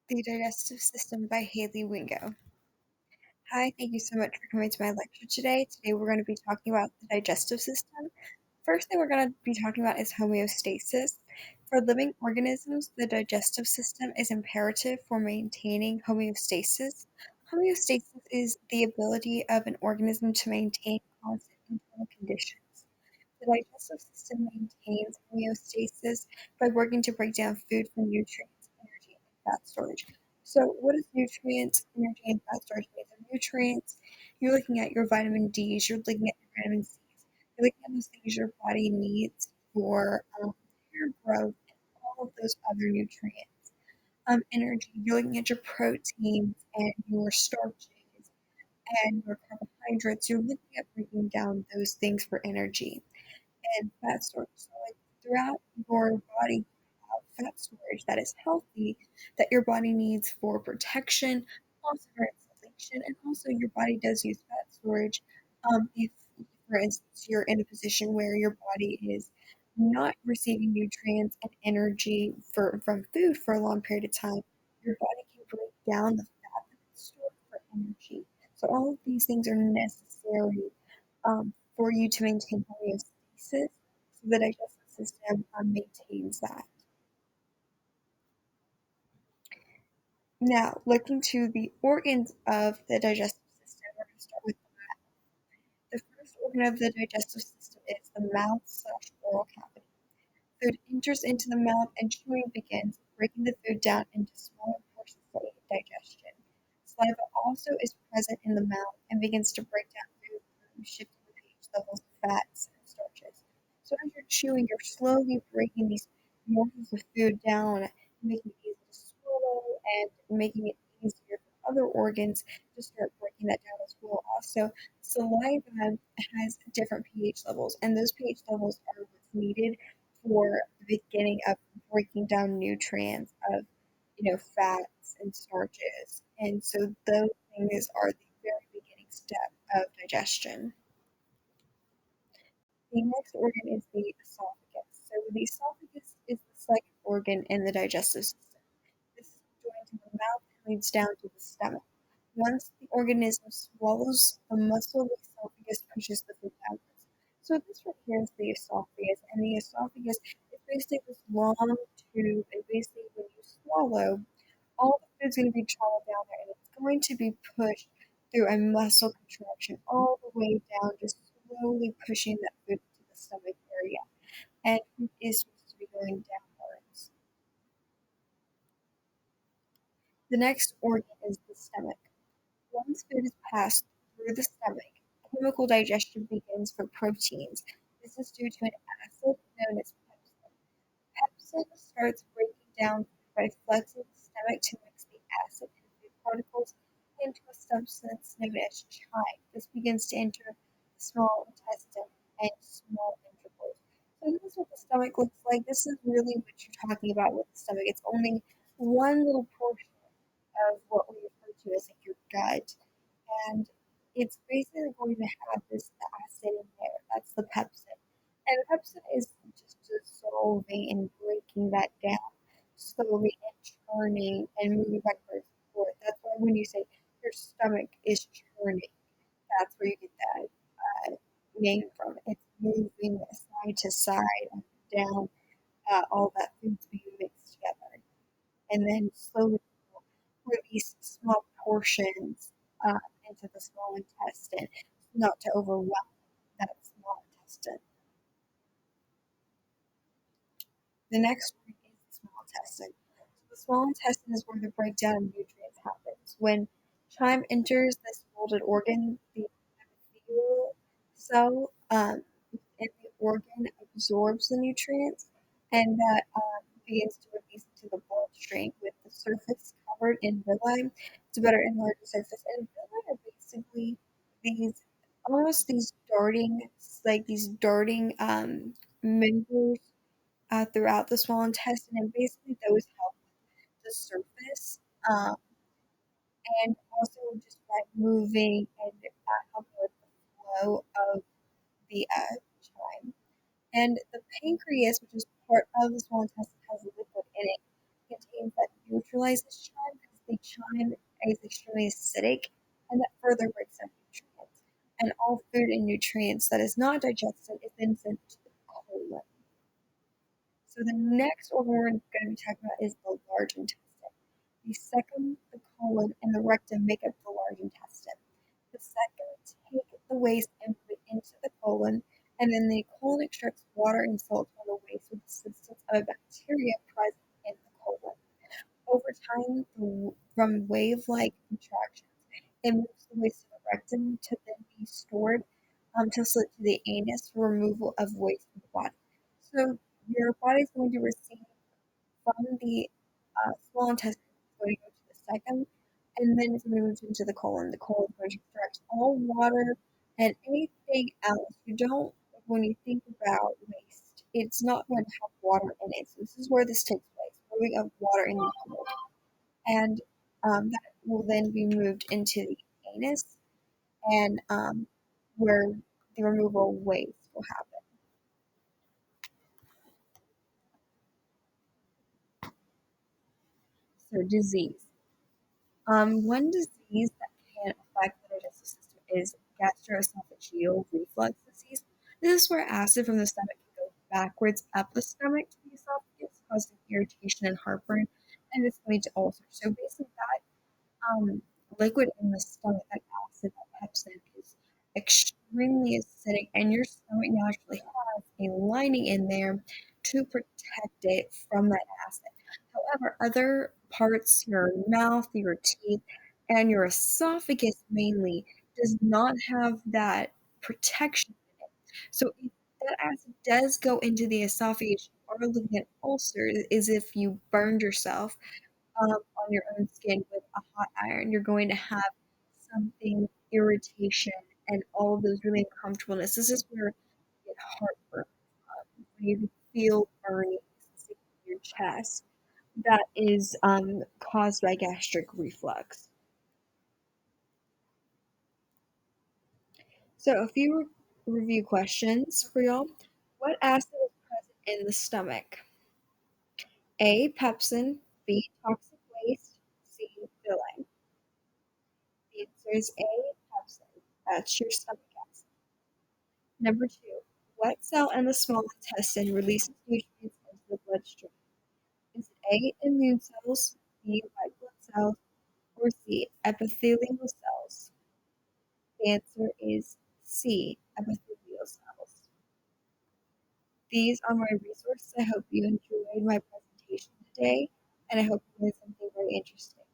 The Digestive System by Haley Wingo. Hi, thank you so much for coming to my lecture today. Today we're going to be talking about the digestive system. First thing we're going to be talking about is homeostasis. For living organisms, the digestive system is imperative for maintaining homeostasis. Homeostasis is the ability of an organism to maintain constant internal conditions. The digestive system maintains homeostasis by working to break down food for nutrients, energy, and fat storage. So, what is nutrients, energy, and fat storage made of? Nutrients, you're looking at your vitamin D's, you're looking at your vitamin C's, you're looking at those things your body needs for hair growth and all of those other nutrients. Energy, you're looking at your proteins and your starches and your carbohydrates, you're looking at breaking down those things for energy and fat storage. So, like throughout your body, you have fat storage that is healthy, that your body needs for protection, also for insulation, and also your body does use fat storage. If, for instance, you're in a position where your body is not receiving nutrients and energy from food for a long period of time, your body can break down the fat that it's stored for energy. So all of these things are necessary for you to maintain homeostasis, so the digestive system maintains that. Now, looking to the organs of the digestive system, we're going to start with the first organ of the digestive system is the mouth/oral cavity. Food enters into the mouth and chewing begins, breaking the food down into smaller portions for digestion. Saliva also is present in the mouth and begins to break down food through shifting the pH levels of fats and starches. So as you're chewing, you're slowly breaking these morsels of food down, making it easy to swallow and making it easier for other organs to start breaking that down as well. Also, saliva has different pH levels, and those pH levels are what's needed for the beginning of breaking down nutrients of, fats and starches. And so those things are the very beginning step of digestion. The next organ is the esophagus. So the esophagus is the second organ in the digestive system. This is joined to the mouth and leads down to the stomach. Once the organism swallows, the muscle of the esophagus pushes the food downwards. So this right here is the esophagus, and the esophagus is basically this long tube, and basically when you swallow, all the food's going to be traveled down there, and it's going to be pushed through a muscle contraction all the way down, just slowly pushing that food to the stomach area. And food is supposed to be going downwards. The next organ is the stomach. Once food is passed through the stomach, chemical digestion begins for proteins. This is due to an acid known as pepsin. Pepsin starts breaking down food by flexing the stomach to mix the acid and food particles into a substance known as chyme. This begins to enter the small intestine and small ventricles. So this is what the stomach looks like. This is really what you're talking about with the stomach. It's only one little portion of what we refer to as like your gut, and it's basically going to have this acid in there. That's the pepsin. And the pepsin is just dissolving and breaking that down slowly and churning and moving backwards and forth. That's why when you say your stomach is churning, that's where you get that name from. It's moving side to side, up and down, all that food's being mixed together. And then slowly release small portions uh, into the small intestine, not to overwhelm that small intestine. The next one is the small intestine. So the small intestine is where the breakdown of nutrients happens. When chyme enters this molded organ, the epithelial cell in the organ absorbs the nutrients and that begins to release into the bloodstream with the surface covered in villi to better enlarge the surface. And villi are basically these almost these darting, like these darting members throughout the small intestine, and basically those help the surface and also just by moving and helping with the flow of the chyme. And the pancreas, which is part of the small intestine, has a liquid in it, contains that neutralizes chyme chyme is extremely acidic, and that further breaks down nutrients. And all food and nutrients that is not digested is then sent to the colon. So the next organ we're going to be talking about is the large intestine. The second, the colon, and the rectum make up the large intestine. The second take the waste and put it into the colon, and then the colon extracts water and salt from the waste with the assistance of a bacteria present in the colon. Over time, from wave-like contractions, it moves the waste to the rectum to then be stored to slip to the anus for removal of waste from the body. So your body is going to receive from the small intestine, it's going to go to the second, and then it's going to move into the colon. The colon is going to extract all water and anything else. You don't, when you think about waste, it's not going to have water in it. So this is where this takes place, moving of water in the colon. And that will then be moved into the anus, and where the removal of waste will happen. So disease. One disease that can affect the digestive system is gastroesophageal reflux disease. This is where acid from the stomach can go backwards up the stomach to the esophagus, causing irritation and heartburn, and this can lead to ulcers. So basically, liquid in the stomach, that acid, that pepsin, is extremely acidic, and your stomach naturally has a lining in there to protect it from that acid. However, other parts, your mouth, your teeth, and your esophagus mainly, does not have that protection in it. So if that acid does go into the esophagus, you are looking at ulcers as if you burned yourself on your own skin with a hot iron. You're going to have something, irritation, and all of those really uncomfortableness. This is where you get heartburn, when you feel burning in your chest. That is caused by gastric reflux. So, a few review questions for y'all. What acid is present in the stomach? A. Pepsin. B. Toxic waste. C. Filling. The answer is A. Pepsin. That's your stomach acid. Number two. What cell in the small intestine releases nutrients into the bloodstream? Is it A. Immune cells, B. White blood cells, or C. Epithelial cells? The answer is C. Epithelial cells. These are my resources. I hope you enjoyed my presentation today, and I hope you learned something very interesting.